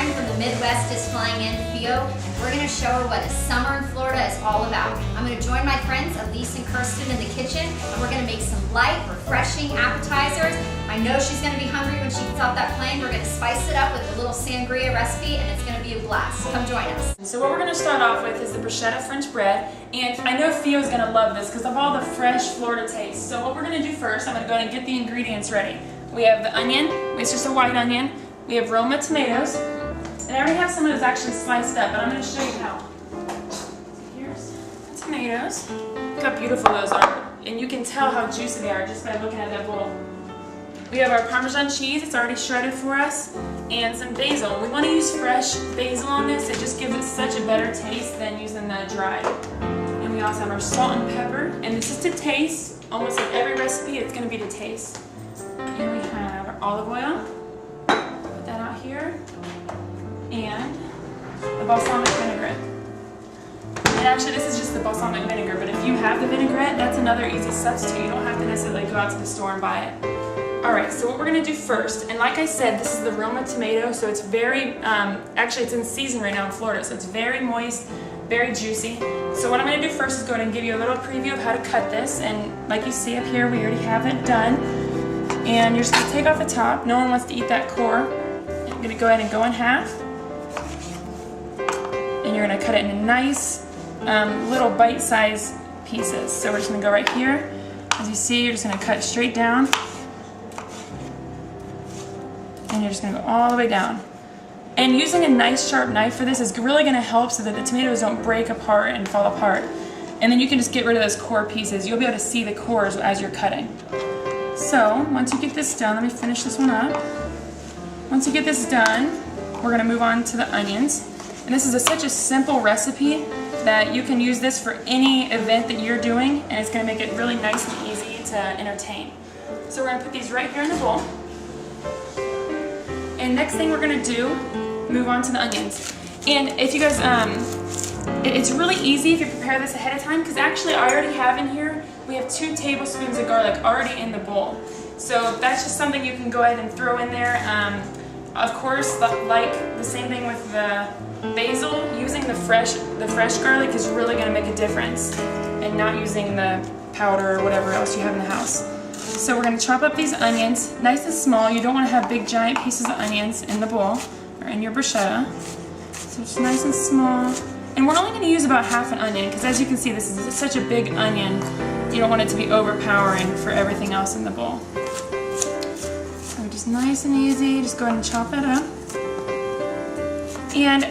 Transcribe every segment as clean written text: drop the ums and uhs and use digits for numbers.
friend from the Midwest is flying in, Theo, and we're gonna show her what a summer in Florida is all about. I'm gonna join my friends Elise and Kirsten in the kitchen, and we're gonna make some light, refreshing appetizers. I know she's gonna be hungry when she gets off that plane. We're gonna spice it up with a little sangria recipe, and it's gonna be a blast. Come join us. So what we're gonna start off with is the bruschetta French bread, and I know Theo's gonna love this because of all the fresh Florida taste. So what we're gonna do first, I'm gonna go ahead and get the ingredients ready. We have the onion, it's just a white onion. We have Roma tomatoes, and I already have some of those actually sliced up, but I'm gonna show you how. So here's the tomatoes. Look how beautiful those are, and you can tell how juicy they are just by looking at that bowl. We have our Parmesan cheese, it's already shredded for us, and some basil. We want to use fresh basil on this, it just gives it such a better taste than using the dried. And we also have our salt and pepper, and this is to taste. Almost like every recipe, it's going to be to taste. And we have our olive oil, put that out here, and the balsamic vinaigrette. And actually this is just the balsamic vinegar, but if you have the vinaigrette, that's another easy substitute. You don't have to necessarily go out to the store and buy it. Alright, so what we're going to do first, and like I said, this is the Roma tomato, so it's very, actually it's in season right now in Florida, so it's very moist, very juicy. So what I'm going to do first is go ahead and give you a little preview of how to cut this, and like you see up here, we already have it done. And you're just going to take off the top, no one wants to eat that core. I'm going to go ahead and go in half, and you're going to cut it into nice little bite-sized pieces. So we're just going to go right here. As you see, you're just going to cut straight down. And you're just going to go all the way down. And using a nice sharp knife for this is really going to help so that the tomatoes don't break apart and fall apart. And then you can just get rid of those core pieces. You'll be able to see the cores as you're cutting. So once you get this done, let me finish this one up. Once you get this done, we're going to move on to the onions. And this is such a simple recipe that you can use this for any event that you're doing, and it's going to make it really nice and easy to entertain. So we're going to put these right here in the bowl. And next thing we're going to do, move on to the onions. And if you guys, it's really easy if you prepare this ahead of time, because actually I already have in here, we have 2 tablespoons of garlic already in the bowl. So that's just something you can go ahead and throw in there. Of course, like the same thing with the basil, using the fresh garlic is really going to make a difference, and not using the powder or whatever else you have in the house. So we're going to chop up these onions nice and small. You don't want to have big giant pieces of onions in the bowl or in your bruschetta. So just nice and small. And we're only going to use about half an onion, because as you can see, this is such a big onion. You don't want it to be overpowering for everything else in the bowl. So just nice and easy, just go ahead and chop that up. And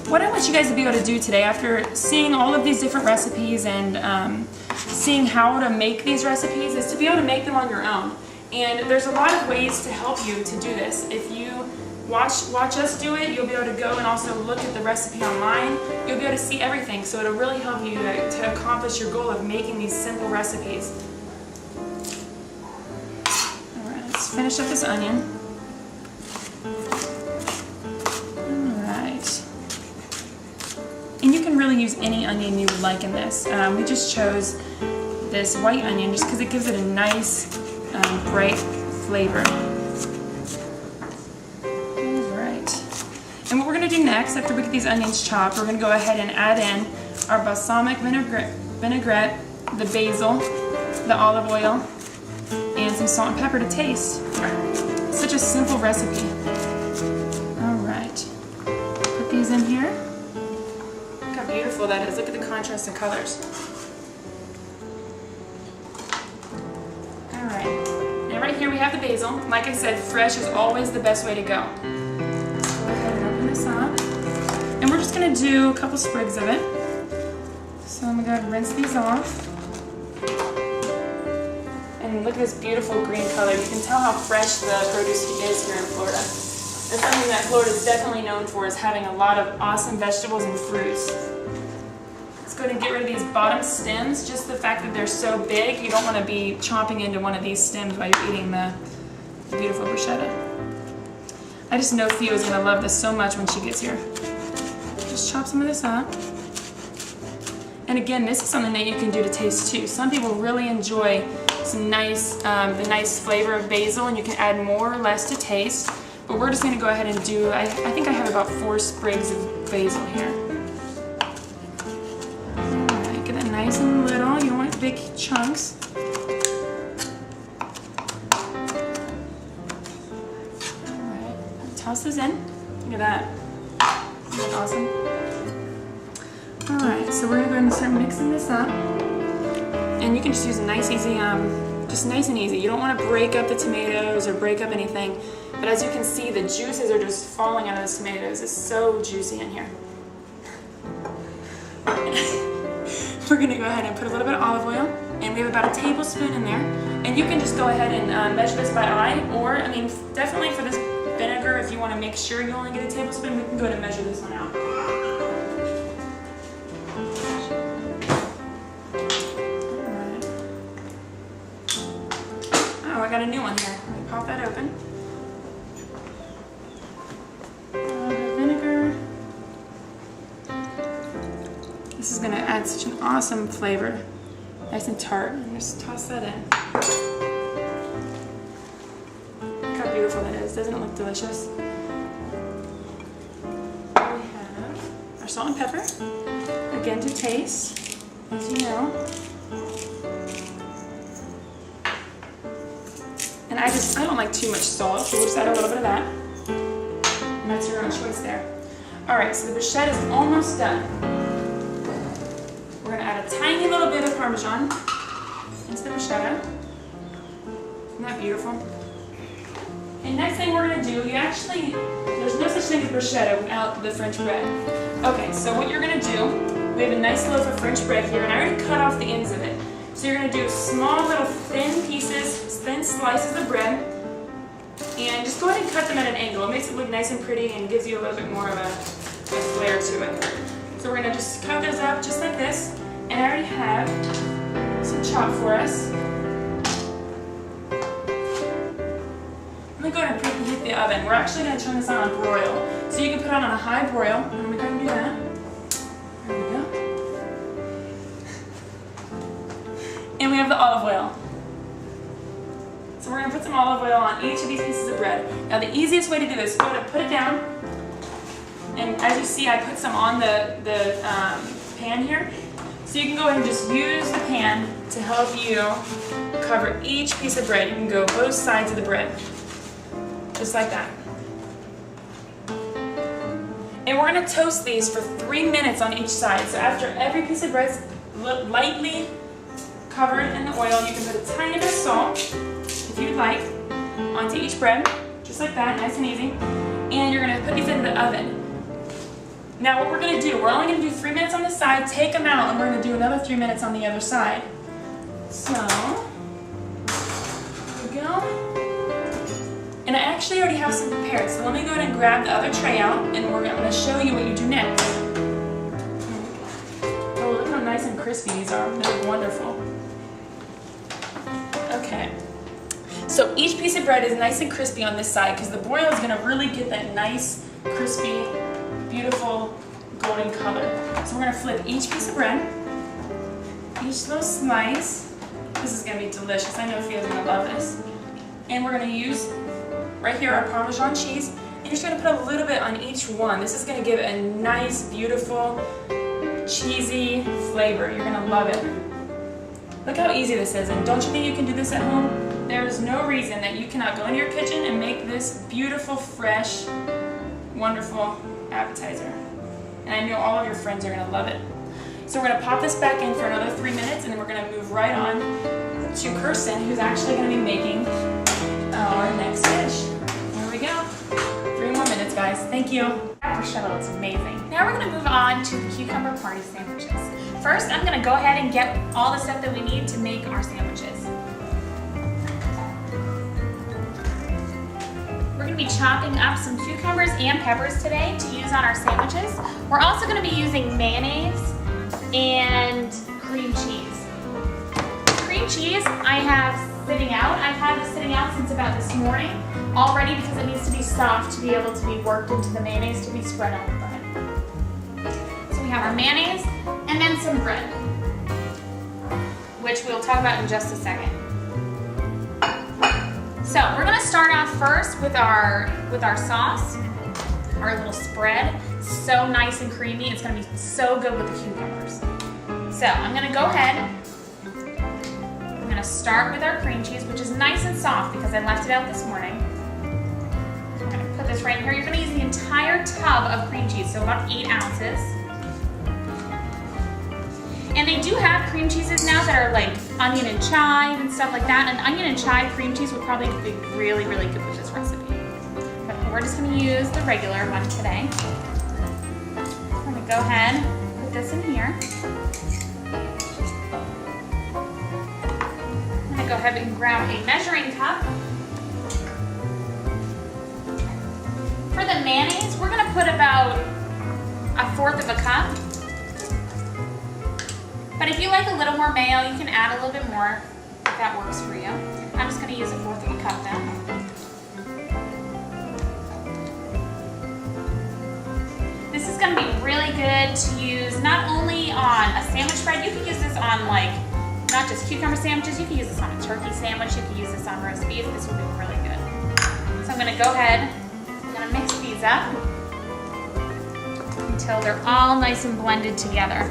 what I want you guys to be able to do today, after seeing all of these different recipes and seeing how to make these recipes, is to be able to make them on your own. And there's a lot of ways to help you to do this. If you watch us do it, you'll be able to go and also look at the recipe online. You'll be able to see everything, so it'll really help you to accomplish your goal of making these simple recipes. Alright, let's finish up this onion. Alright. And you can really use any onion you would like in this. We just chose this white onion just because it gives it a nice, bright flavor. And what we're going to do next, after we get these onions chopped, we're going to go ahead and add in our balsamic vinaigrette, the basil, the olive oil, and some salt and pepper to taste. Such a simple recipe. Alright, put these in here. Look how beautiful that is. Look at the contrast in colors. Alright, and right here we have the basil. Like I said, fresh is always the best way to go. Up. And we're just going to do a couple sprigs of it. So I'm going to go ahead and rinse these off. And look at this beautiful green color. You can tell how fresh the produce is here in Florida. It's something that Florida is definitely known for, is having a lot of awesome vegetables and fruits. Let's go ahead and get rid of these bottom stems. Just the fact that they're so big, you don't want to be chomping into one of these stems while you're eating the beautiful bruschetta. I just know Theo's going to love this so much when she gets here. Just chop some of this up. And again, this is something that you can do to taste too. Some people really enjoy some nice, the nice flavor of basil, and you can add more or less to taste. But we're just gonna go ahead and do, I think I have about 4 sprigs of basil here. Alright, get it nice and little. You don't want big chunks. Alright, toss this in. Look at that. Isn't that awesome? Alright, so we're gonna go ahead and start mixing this up. And you can just use a nice, easy, just nice and easy. You don't want to break up the tomatoes or break up anything. But as you can see, the juices are just falling out of the tomatoes. It's so juicy in here. We're gonna go ahead and put a little bit of olive oil, and we have about a tablespoon in there. And you can just go ahead and measure this by eye, or I mean, definitely for this vinegar, if you want to make sure you only get a tablespoon, we can go ahead and measure this one out. Oh, I got a new one here. Let me pop that open. Vinegar. This is going to add such an awesome flavor. Nice and tart. I'm just toss that in. Look how beautiful that is. Doesn't it look delicious? We have our salt and pepper. Again, to taste, as you know. And I don't like too much salt, so we'll just add a little bit of that. And that's your own choice there. Alright, so the bruschetta is almost done. We're going to add a tiny little bit of Parmesan into the bruschetta. Isn't that beautiful? And next thing we're going to do, there's no such thing as bruschetta without the French bread. Okay, so what you're going to do, we have a nice loaf of French bread here, and I already cut off the ends of it. So you're going to do small little thin pieces, thin slices of bread, and just go ahead and cut them at an angle. It makes it look nice and pretty and gives you a little bit more of a flair to it. So we're going to just cut those up just like this, and I already have some chop for us. Let me go ahead and preheat the oven. We're actually going to turn this on broil. So you can put it on a high broil. I'm going to go ahead and do that. There we go. And we have the olive oil. So we're going to put some olive oil on each of these pieces of bread. Now the easiest way to do this is go ahead and put it down. And as you see, I put some on the pan here. So you can go ahead and just use the pan to help you cover each piece of bread. You can go both sides of the bread. Just like that. And we're going to toast these for 3 minutes on each side. So after every piece of bread is lightly covered in the oil, you can put a tiny bit of salt, if you'd like, onto each bread. Just like that, nice and easy. And you're going to put these in the oven. Now what we're going to do, we're only going to do 3 minutes on this side, take them out, and we're going to do another 3 minutes on the other side. So, there we go. And I actually already have some prepared, so let me go ahead and grab the other tray out, and I'm going to show you what you do next. Oh, look how nice and crispy these are. They're wonderful. Okay. So each piece of bread is nice and crispy on this side, because the broil is going to really get that nice, crispy, beautiful golden color. So we're going to flip each piece of bread, each little slice. This is going to be delicious. I know Theo's going to love this. And we're going to use right here our Parmesan cheese. And you're just going to put a little bit on each one. This is going to give it a nice, beautiful, cheesy flavor. You're going to love it. Look how easy this is. And don't you think you can do this at home? There's no reason that you cannot go into your kitchen and make this beautiful, fresh, wonderful appetizer. And I know all of your friends are going to love it. So we're going to pop this back in for another 3 minutes, and then we're going to move right on to Kirsten, who's actually going to be making our next dish. There we go. 3 more minutes, guys. Thank you. That bruschetta looks amazing. Now we're going to move on to the cucumber party sandwiches. First, I'm going to go ahead and get all the stuff that we need to make our sandwiches. We're going to be chopping up some cucumbers and peppers today to use on our sandwiches. We're also going to be using mayonnaise and cream cheese. Cream cheese I have sitting out. I've had this sitting out since about this morning already because it needs to be soft to be able to be worked into the mayonnaise to be spread on the bread. So we have our mayonnaise and then some bread, which we'll talk about in just a second. So we're gonna start off first with our sauce, our little spread. So nice and creamy. It's gonna be so good with the cucumbers. So I'm gonna go ahead. I'm gonna start with our cream cheese, which is nice and soft because I left it out this morning. I'm gonna put this right in here. You're gonna use the entire tub of cream cheese, so about 8 ounces. And they do have cream cheeses now that are like onion and chive and stuff like that. And onion and chive cream cheese would probably be really, really good with this recipe. But we're just gonna use the regular one today. I'm gonna go ahead and put this in here. I'm gonna go ahead and grab a measuring cup. For the mayonnaise, we're gonna put about 1/4 of a cup. But if you like a little more mayo, you can add a little bit more if that works for you. I'm just gonna use 1/4 of a cup now. This is gonna be really good to use not only on a sandwich bread, you could use this on like, not just cucumber sandwiches, you could use this on a turkey sandwich, you could use this on roast beef, this would be really good. So I'm gonna go ahead, I'm gonna mix these up until they're all nice and blended together.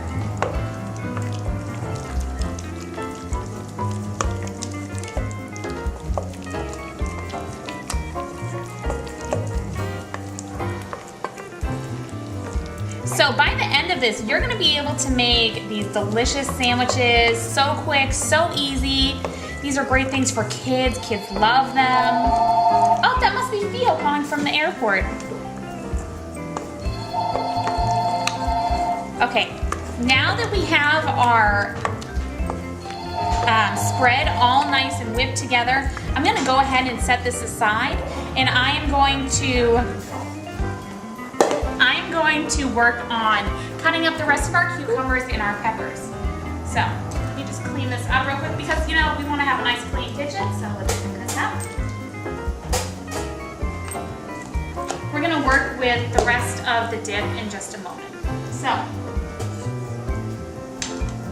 So by the end of this, you're gonna be able to make these delicious sandwiches, so quick, so easy. These are great things for kids. Kids love them. Oh, that must be Theo calling from the airport. Okay, now that we have our spread all nice and whipped together, I'm gonna go ahead and set this aside, and I am going to work on cutting up the rest of our cucumbers and our peppers. So let me just clean this up real quick because, you know, we want to have a nice clean kitchen, so let's clean this up. We're going to work with the rest of the dip in just a moment. So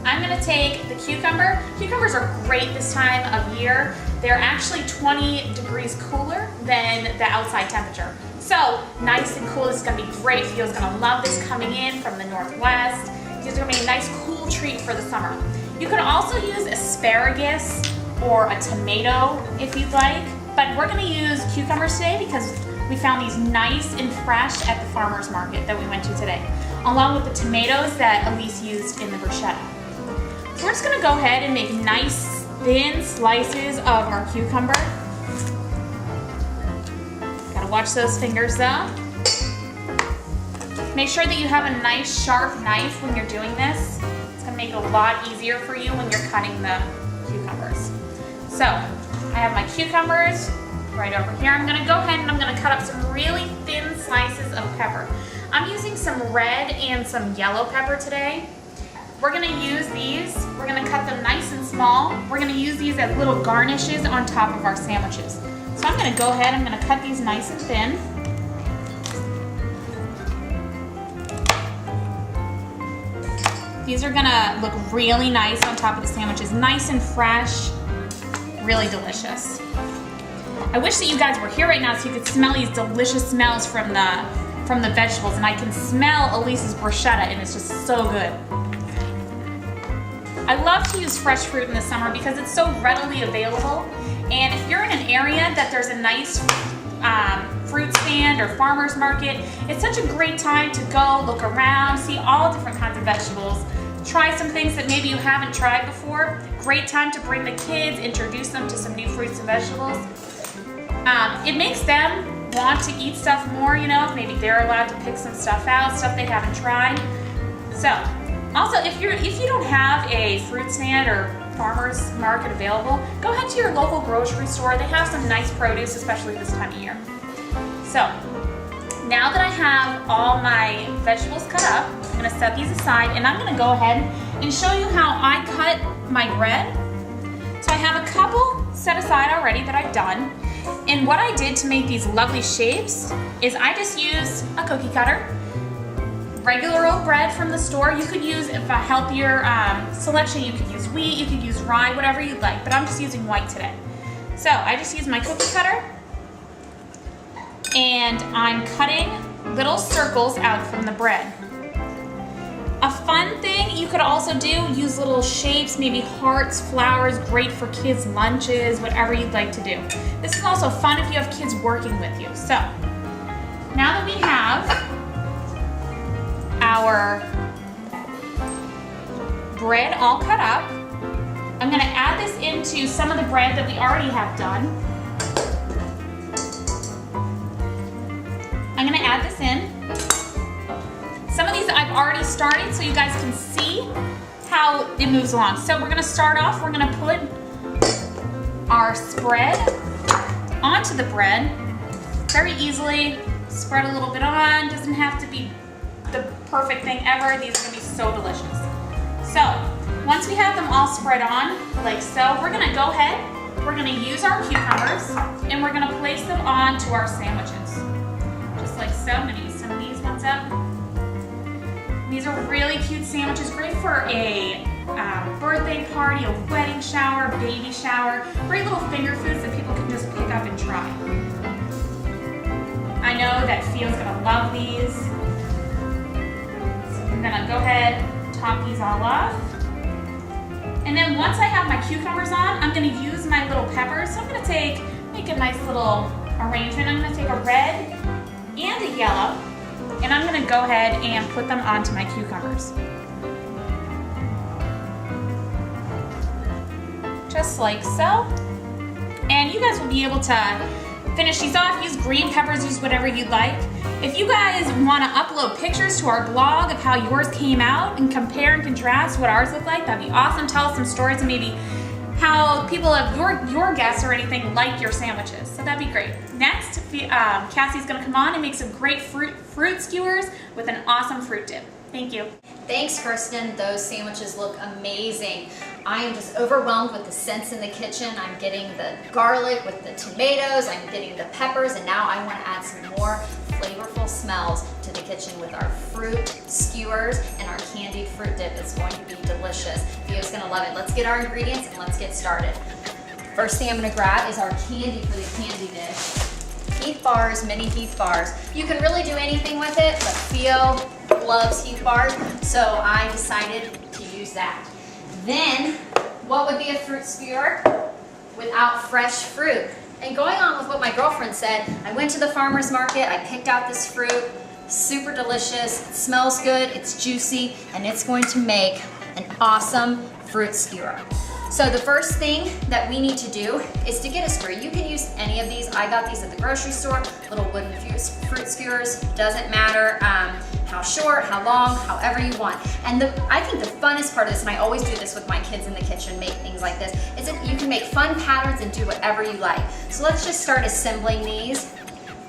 I'm going to take the cucumber. Cucumbers are great this time of year. They're actually 20 degrees cooler than the outside temperature. So nice and cool. This is gonna be great. Theo's gonna love this coming in from the Northwest. These are gonna be a nice cool treat for the summer. You can also use asparagus or a tomato if you'd like, but we're gonna use cucumbers today because we found these nice and fresh at the farmer's market that we went to today, along with the tomatoes that Elise used in the bruschetta. So we're just gonna go ahead and make nice thin slices of our cucumber. Watch those fingers though. Make sure that you have a nice sharp knife when you're doing this. It's gonna make it a lot easier for you when you're cutting the cucumbers. So I have my cucumbers right over here. I'm gonna go ahead and I'm gonna cut up some really thin slices of pepper. I'm using some red and some yellow pepper today. We're gonna use these, we're gonna cut them nice and small. We're gonna use these as little garnishes on top of our sandwiches. So I'm gonna go ahead, I'm gonna cut these nice and thin. These are gonna look really nice on top of the sandwiches, nice and fresh, really delicious. I wish that you guys were here right now so you could smell these delicious smells from the vegetables, and I can smell Elise's bruschetta and it's just so good. I love to use fresh fruit in the summer because it's so readily available. And if you're in an area that there's a nice fruit stand or farmer's market, it's such a great time to go look around, see all different kinds of vegetables, try some things that maybe you haven't tried before. Great time to bring the kids, introduce them to some new fruits and vegetables. It makes them want to eat stuff more, you know, maybe they're allowed to pick some stuff out, stuff they haven't tried. So, also if you don't have a fruit stand or farmer's market available, go ahead to your local grocery store. They have some nice produce, especially this time of year. So, now that I have all my vegetables cut up, I'm gonna set these aside and I'm gonna go ahead and show you how I cut my bread. So I have a couple set aside already that I've done. And what I did to make these lovely shapes is I just used a cookie cutter, regular old bread from the store. You could use, if a healthier selection, you could use wheat, you could use rye, whatever you'd like, but I'm just using white today. So I just use my cookie cutter and I'm cutting little circles out from the bread. A fun thing you could also do, use little shapes, maybe hearts, flowers, great for kids' lunches, whatever you'd like to do. This is also fun if you have kids working with you. So, now that we have our bread all cut up, I'm gonna add this into some of the bread that we already have done. I'm gonna add this in. Some of these I've already started so you guys can see how it moves along. So we're gonna start off, we're gonna put our spread onto the bread very easily. Spread a little bit on, doesn't have to be the perfect thing ever. These are gonna be so delicious. So once we have them all spread on, like so, we're gonna go ahead, we're gonna use our cucumbers and we're gonna place them onto our sandwiches. Just like so. I'm gonna use some of these ones up. These are really cute sandwiches, great for a birthday party, a wedding shower, baby shower. Great little finger foods that people can just pick up and try. I know that Theo's gonna love these. So I'm gonna go ahead, top these all off. And then once I have my cucumbers on, I'm gonna use my little peppers. So I'm gonna make a nice little arrangement. I'm gonna take a red and a yellow, and I'm gonna go ahead and put them onto my cucumbers. Just like so. And you guys will be able to finish these off, use green peppers, use whatever you'd like. If you guys wanna upload pictures to our blog of how yours came out and compare and contrast what ours look like, that'd be awesome. Tell us some stories and maybe how people of your guests or anything like your sandwiches. So that'd be great. Next, Cassie's gonna come on and make some great fruit skewers with an awesome fruit dip. Thank you. Thanks, Kirsten. Those sandwiches look amazing. I am just overwhelmed with the scents in the kitchen. I'm getting the garlic with the tomatoes, I'm getting the peppers, and now I want to add some more flavorful smells to the kitchen with our fruit skewers and our candied fruit dip. It's going to be delicious. Theo's going to love it. Let's get our ingredients and let's get started. First thing I'm going to grab is our candy for the candy dish. Heath bars, mini Heath bars. You can really do anything with it, but Theo loves Heath bars, so I decided to use that. Then, what would be a fruit skewer without fresh fruit? And going on with what my girlfriend said, I went to the farmer's market, I picked out this fruit, super delicious, it smells good, it's juicy, and it's going to make an awesome fruit skewer. So the first thing that we need to do is to get a skewer. You can use any of these. I got these at the grocery store, little wooden fruit skewers. Doesn't matter how short, how long, however you want. And I think the funnest part of this, and I always do this with my kids in the kitchen, make things like this, is that you can make fun patterns and do whatever you like. So let's just start assembling these.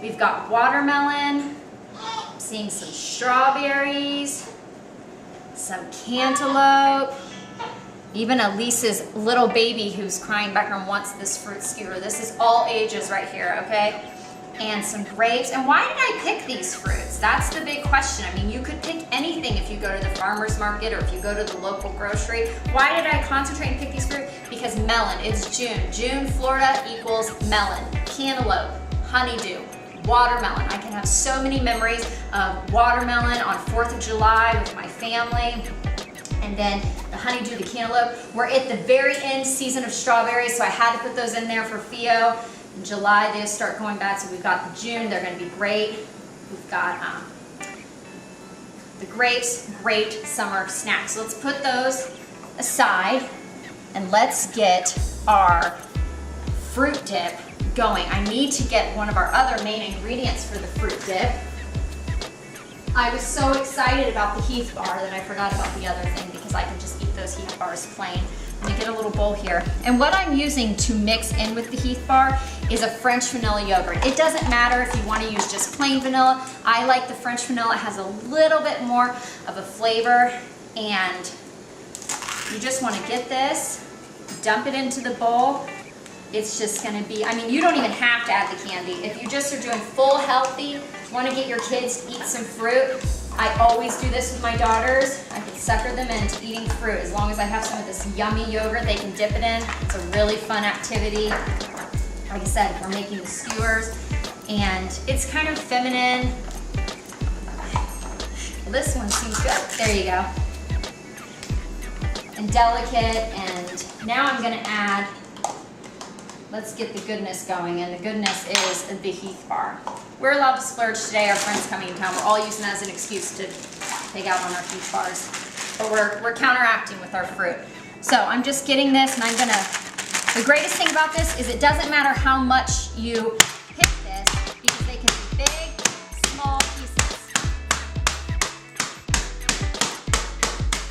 We've got watermelon, I'm seeing some strawberries, some cantaloupe, even Elise's little baby who's crying back and wants this fruit skewer. This is all ages right here, okay? And some grapes. And why did I pick these fruits? That's the big question. I mean, you could pick anything if you go to the farmer's market or if you go to the local grocery. Why did I concentrate and pick these fruits? Because melon, it's June. June, Florida equals melon. Cantaloupe, honeydew, watermelon. I can have so many memories of watermelon on 4th of July with my family. And then the honeydew, the cantaloupe. We're at the very end season of strawberries, so I had to put those in there for Theo. In July, they start going bad, so we've got the June, they're gonna be great. We've got the grapes, great summer snacks. So let's put those aside and let's get our fruit dip going. I need to get one of our other main ingredients for the fruit dip. I was so excited about the Heath bar that I forgot about the other thing because I can just eat those Heath bars plain. Let me get a little bowl here. And what I'm using to mix in with the Heath bar is a French vanilla yogurt. It doesn't matter if you want to use just plain vanilla. I like the French vanilla. It has a little bit more of a flavor. And you just want to get this, dump it into the bowl. It's just going to be, I mean, you don't even have to add the candy. If you just are doing full healthy, want to get your kids to eat some fruit, I always do this with my daughters. I can sucker them into eating fruit. As long as I have some of this yummy yogurt they can dip it in. It's a really fun activity. Like I said, we're making the skewers, and it's kind of feminine. Well, this one seems good. There you go. And delicate, and now I'm gonna add, let's get the goodness going, and the goodness is the Heath bar. We're allowed to splurge today, our friends coming in town. We're all using that as an excuse to take out on our Heath bars. But we're counteracting with our fruit. So I'm just getting this, and I'm gonna, the greatest thing about this is it doesn't matter how much you pick this, because they can be big, small pieces.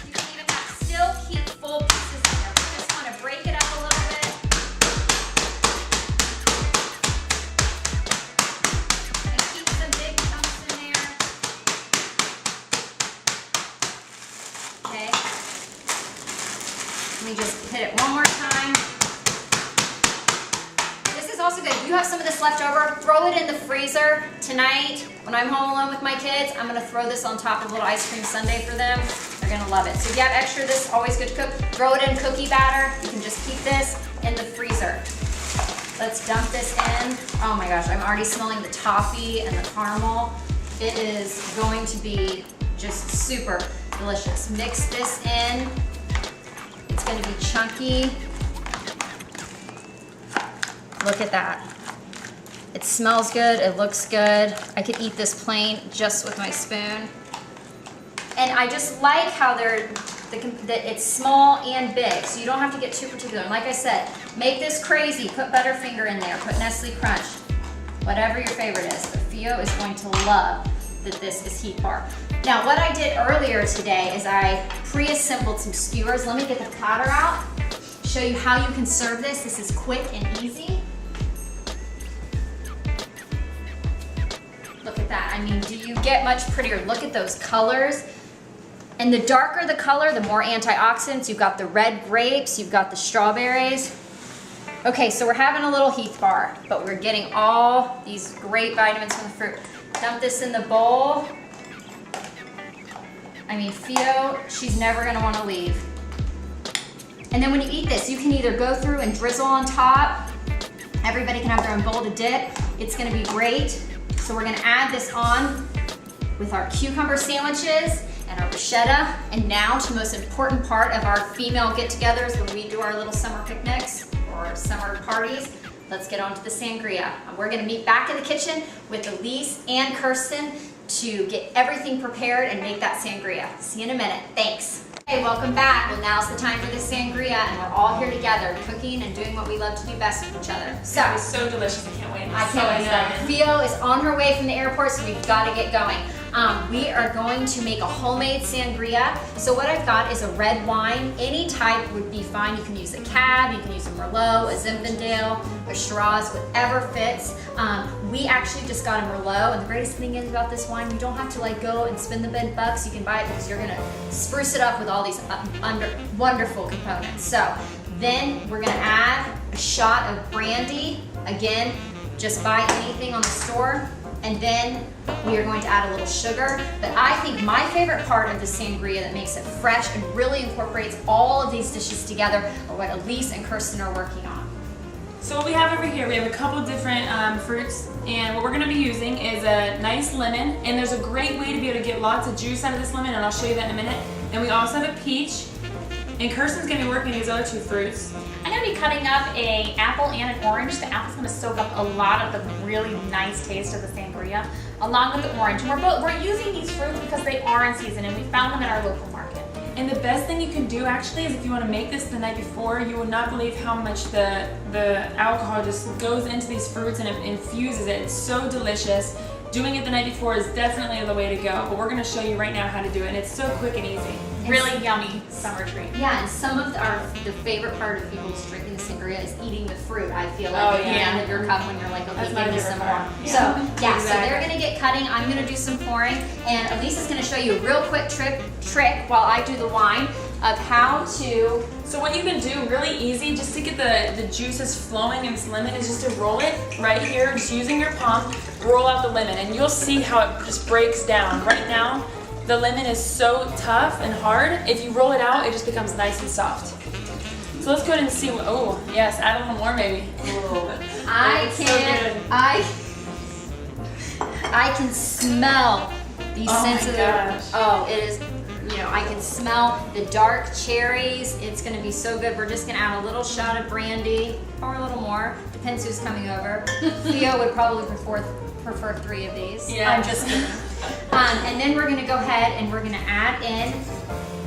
You can even still keep full pieces in there. We just want to break it up a little bit. And keep some big chunks in there. Okay. Let me just hit it one more time. This is also good. If you have some of this left over, throw it in the freezer tonight. When I'm home alone with my kids, I'm gonna throw this on top of a little ice cream sundae for them. They're gonna love it. So if you have extra, this is always good to cook. Throw it in cookie batter. You can just keep this in the freezer. Let's dump this in. Oh my gosh, I'm already smelling the toffee and the caramel. It is going to be just super delicious. Mix this in. It's gonna be chunky. Look at that. It smells good, it looks good. I could eat this plain just with my spoon. And I just like how it's small and big, so you don't have to get too particular. And like I said, make this crazy. Put Butterfinger in there, put Nestle Crunch, whatever your favorite is. But Theo is going to love that this is Heath bar. Now, what I did earlier today is I pre-assembled some skewers. Let me get the platter out, show you how you can serve this. This is quick and easy. Look at that. I mean, do you get much prettier? Look at those colors. And the darker the color, the more antioxidants. You've got the red grapes, you've got the strawberries. Okay, so we're having a little Heath bar, but we're getting all these great vitamins from the fruit. Dump this in the bowl. I mean, Theo, she's never gonna wanna leave. And then when you eat this, you can either go through and drizzle on top. Everybody can have their own bowl to dip. It's gonna be great. So we're gonna add this on with our cucumber sandwiches and our bruschetta. And now to the most important part of our female get-togethers when we do our little summer picnics or summer parties. Let's get on to the sangria. And we're gonna meet back in the kitchen with Elise and Kirsten to get everything prepared and make that sangria. See you in a minute. Thanks. Hey, welcome back. Well, now's the time for the sangria, and we're all here together, cooking and doing what we love to do best with each other. So, It's so delicious. I can't wait. I can't wait. Theo is on her way from the airport, so we've got to get going. We are going to make a homemade sangria. So what I've got is a red wine. Any type would be fine. You can use a Cab, you can use a Merlot, a Zinfandel, a Shiraz, whatever fits. We actually just got a Merlot, and the greatest thing is about this wine, you don't have to like go and spend the big bucks. You can buy it because you're gonna spruce it up with all these wonderful components. So then we're gonna add a shot of brandy. Again, just buy anything on the store. And then we are going to add a little sugar. But I think my favorite part of the sangria that makes it fresh and really incorporates all of these dishes together are what Elise and Kirsten are working on. So what we have over here, we have a couple different fruits, and what we're going to be using is a nice lemon, and there's a great way to be able to get lots of juice out of this lemon, and I'll show you that in a minute. And we also have a peach, and Kirsten's going to be working these other two fruits. I'm going to be cutting up an apple and an orange. The apple's going to soak up a lot of the really nice taste of the sangria, along with the orange. And we're using these fruits because they are in season, and we found them at our local market. And the best thing you can do actually is if you want to make this the night before, you will not believe how much the alcohol just goes into these fruits and it infuses it. It's so delicious. Doing it the night before is definitely the way to go, but we're going to show you right now how to do it, and it's so quick and easy. Really yummy summer treat. Yeah, and some of the favorite part of people's drinking the sangria is eating the fruit. I feel like at the end of your cup when you're like, okay, give me some more. Yeah. So yeah, so they're gonna get cutting. I'm gonna do some pouring, and Elise is gonna show you a real quick trick while I do the wine of how to. So what you can do really easy just to get the juices flowing in this lemon is just to roll it right here, just using your palm, roll out the lemon, and you'll see how it just breaks down. Right now, the lemon is so tough and hard. If you roll it out, it just becomes nice and soft. So let's go ahead and see. Oh, yes, add a little more maybe. It's so good. I can smell these Oh my sensitive. gosh. Oh, it is. You know, I can smell the dark cherries. It's gonna be so good. We're just gonna add a little shot of brandy or a little more. Depends who's coming over. Theo would probably prefer 3 of these. Yeah. I'm just kidding. And then we're gonna go ahead and we're gonna add in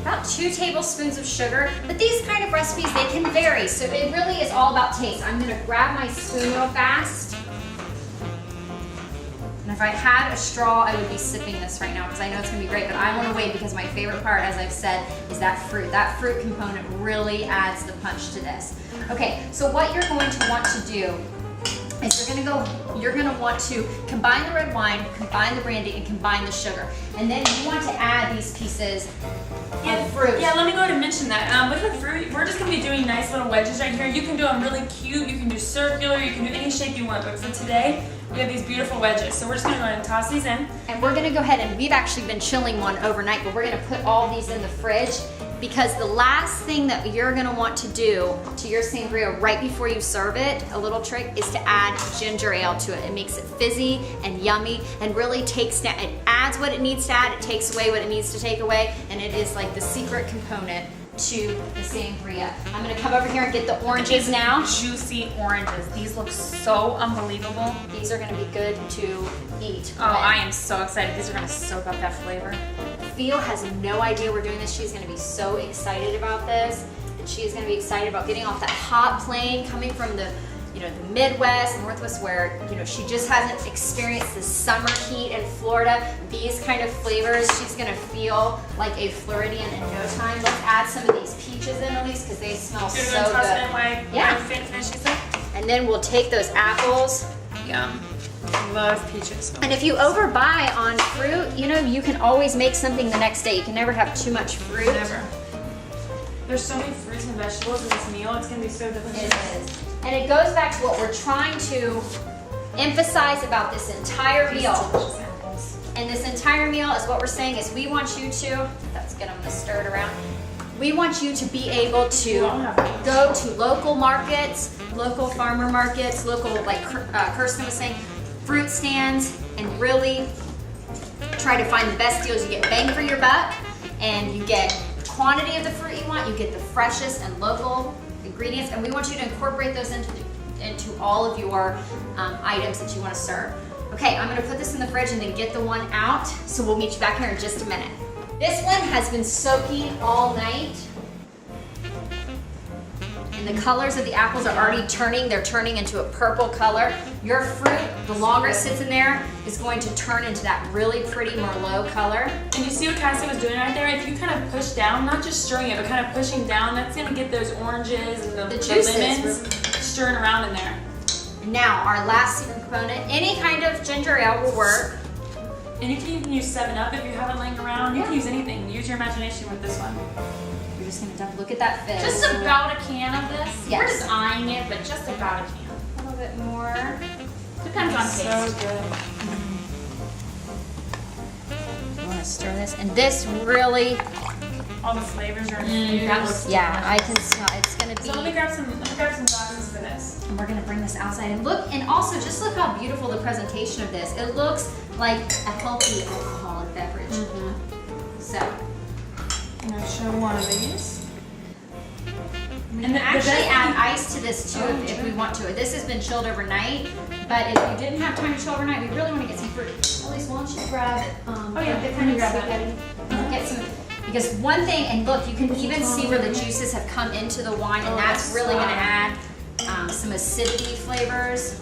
about 2 tablespoons of sugar. But these kind of recipes, they can vary. So it really is all about taste. I'm gonna grab my spoon real fast. And if I had a straw, I would be sipping this right now because I know it's gonna be great, but I wanna wait because my favorite part, as I've said, is that fruit. That fruit component really adds the punch to this. Okay, so what you're going to want to do is you're gonna want to combine the red wine, combine the brandy, and combine the sugar. And then you want to add these pieces of fruit. Yeah, let me go ahead and mention that. With the fruit, we're just gonna be doing nice little wedges right here. You can do them really cute, you can do circular, you can do any shape you want, but for today, we have these beautiful wedges. So we're just gonna go ahead and toss these in. And we're gonna go ahead and we've actually been chilling one overnight, but we're gonna put all these in the fridge because the last thing that you're gonna want to do to your sangria right before you serve it, a little trick, is to add ginger ale to it. It makes it fizzy and yummy and really it adds what it needs to add, it takes away what it needs to take away, and it is like the secret component to the sangria. I'm gonna come over here and get the oranges now. Juicy oranges. These look so unbelievable. These are gonna be good to eat. Oh, I am so excited. These are gonna soak up that flavor. Theo has no idea we're doing this. She's gonna be so excited about this. And she's gonna be excited about getting off that hot plane coming from the Midwest, Northwest, where, she just hasn't experienced the summer heat in Florida. These kind of flavors, she's gonna feel like a Floridian in no time. Let's add some of these peaches in, Elise, because they smell You're so gonna toss it good. in while Yeah. I finish these up? And then we'll take those apples. Yum. Love peaches. And if you overbuy on fruit, you can always make something the next day. You can never have too much fruit. Never. There's so many fruits and vegetables in this meal. It's gonna be so delicious. It is. And it goes back to what we're trying to emphasize about this entire meal. Delicious apples. And this entire meal is what we're saying is we want you to, that's good, I'm gonna stir it around. We want you to be able to go to local markets, local farmer markets, local, like Kirsten was saying, fruit stands, and really try to find the best deals. You get bang for your buck, and you get the quantity of the fruit you want, you get the freshest and local ingredients, and we want you to incorporate those into all of your items that you want to serve. Okay, I'm gonna put this in the fridge and then get the one out, so we'll meet you back here in just a minute. This one has been soaking all night, and the colors of the apples are already turning. They're turning into a purple color. Your fruit, the longer it sits in there, is going to turn into that really pretty Merlot color. And you see what Cassie was doing right there? If you kind of push down, not just stirring it, but kind of pushing down, that's gonna get those oranges and the juices. lemons stirring around in there. Now, our last secret component, any kind of ginger ale will work. And you can even use 7-Up if you have it laying around. You can use anything. Use your imagination with this one. You're just gonna dump, look at that fizz. Just about a can of this. Yes. We're just eyeing it, but just about a can. a little bit more. Depends on So taste. good. You wanna stir this, and this really, All the flavors are infused. that looks yeah, I can smell, it's gonna be. So let me grab some glasses for this. And we're gonna bring this outside and look, and also just look how beautiful the presentation of this. It looks like a healthy alcoholic beverage. So, I'm gonna show one of these. we can actually add ice to this too if we want to. This has been chilled overnight, but if you didn't have time to chill overnight, we really wanna get some fruit. Elise, why don't you grab, let me grab that. Get some, because one thing, and look, you can even see where the juices have come into the wine, and that's really gonna add some acidity flavors.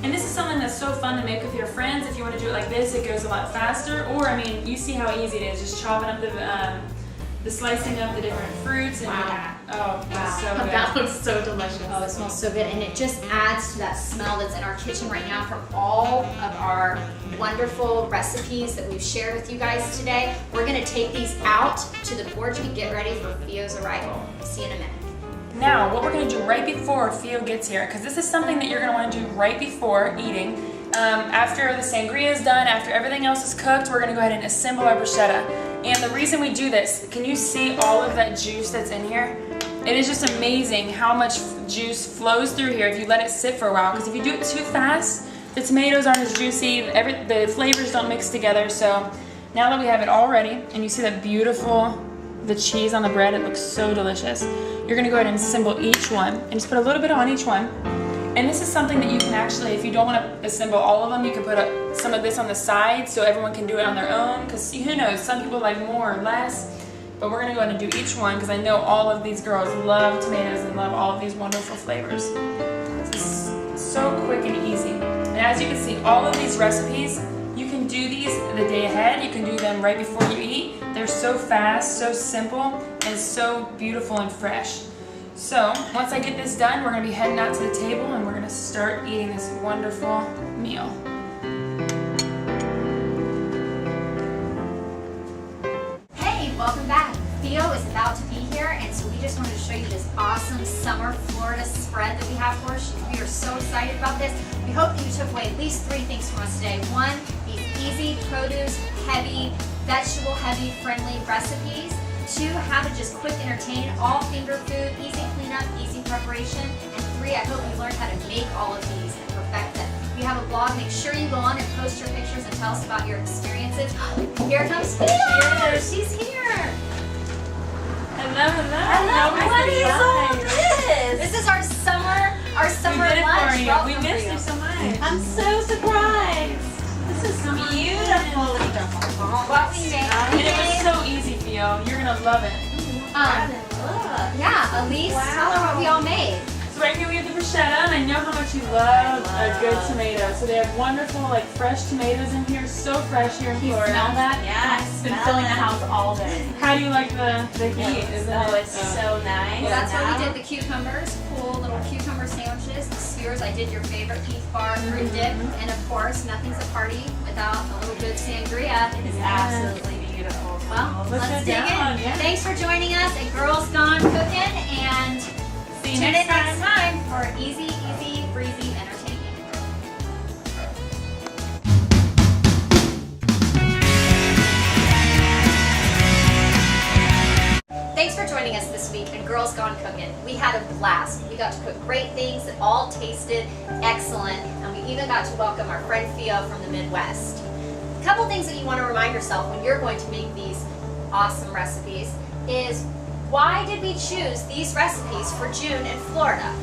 And this is something that's so fun to make with your friends. If you want to do it like this, it goes a lot faster. Or, I mean, you see how easy it is, just chopping up the slicing up the different fruits. And Wow. Oh, that's so good. That looks so delicious. Oh, it smells so good, and it just adds to that smell that's in our kitchen right now from all of our wonderful recipes that we've shared with you guys today. We're gonna take these out to the porch and get ready for Theo's arrival. See you in a minute. Now, what we're going to do right before Theo gets here, because this is something that you're going to want to do right before eating. After the sangria is done, after everything else is cooked, we're going to go ahead and assemble our bruschetta. And the reason we do this, can you see all of that juice that's in here? It is just amazing how much juice flows through here if you let it sit for a while, because if you do it too fast, the tomatoes aren't as juicy, the flavors don't mix together. So now that we have it all ready, and you see that beautiful, the cheese on the bread, it looks so delicious. You're gonna go ahead and assemble each one, and just put a little bit on each one. And this is something that you can actually, if you don't want to assemble all of them, you can put some of this on the side so everyone can do it on their own, because who knows, some people like more or less. But we're gonna go ahead and do each one, because I know all of these girls love tomatoes and love all of these wonderful flavors. This is so quick and easy. And as you can see, all of these recipes, you can do these the day ahead, you can do them right before you eat. They're so fast, so simple, and so beautiful and fresh. So once I get this done, we're gonna be heading out to the table and we're gonna start eating this wonderful meal. Hey, welcome back. Theo is about to be here, and so we just wanted to show you this awesome summer Florida spread that we have for us. We are so excited about this. We hope that you took away at least 3 things from us today. 1, these easy, produce heavy, vegetable heavy, friendly recipes. 2, how to just quick entertain, all finger food, easy cleanup, easy preparation. And 3, I hope you learned how to make all of these and perfect them. We have a blog. Make sure you go on and post your pictures and tell us about your experiences. Here comes Theo. She's here. Hello, hello. Hello. What is all this? This is our summer We did it lunch. for you. Welcome We for missed you. you so much. I'm so surprised. This is beautiful. What we made. And it was so easy, Theo. You're gonna love it. Yeah, Elise, tell her what we all made. So right here we have the bruschetta, and I know how much you love a good tomato. So they have wonderful, like, fresh tomatoes in here, so fresh here in Florida. Smell that? Yes, It's been filling the house all day. How do you like the heat? Isn't Oh, it? it's so nice. Well, that's where we did the cucumbers, cool little cucumber sandwiches, the skewers. I did your favorite Heath bar fruit dip, and of course, nothing's a party without a little good sangria. It is absolutely beautiful. Well, Let's let's sit dig down, in. yeah. Thanks for joining us at Girls Gone Cooking, and See you tune in next next time. time for easy, breezy entertainment. Thanks for joining us this week in Girls Gone Cooking. We had a blast. We got to cook great things that all tasted excellent, and we even got to welcome our friend Theo from the Midwest. A couple things that you want to remind yourself when you're going to make these awesome recipes is, why did we choose these recipes for June in Florida?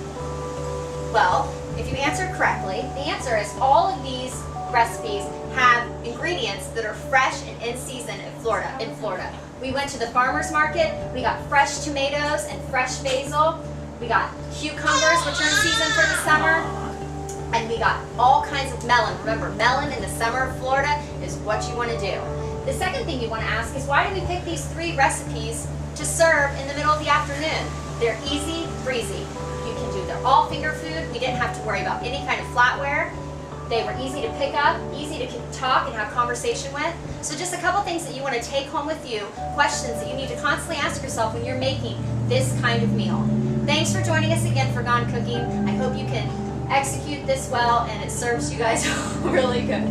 Well, if you answered correctly, the answer is all of these recipes have ingredients that are fresh and in season in Florida. We went to the farmer's market, we got fresh tomatoes and fresh basil, we got cucumbers, which are in season for the summer, and we got all kinds of melon. Remember, melon in the summer of Florida is what you want to do. The second thing you want to ask is, why did we pick these 3 recipes to serve in the middle of the afternoon? They're easy, breezy. You can do, they're all finger food. We didn't have to worry about any kind of flatware. They were easy to pick up, easy to talk and have conversation with. So just a couple things that you want to take home with you, questions that you need to constantly ask yourself when you're making this kind of meal. Thanks for joining us again for Gone Cooking. I hope you can execute this well and it serves you guys really good.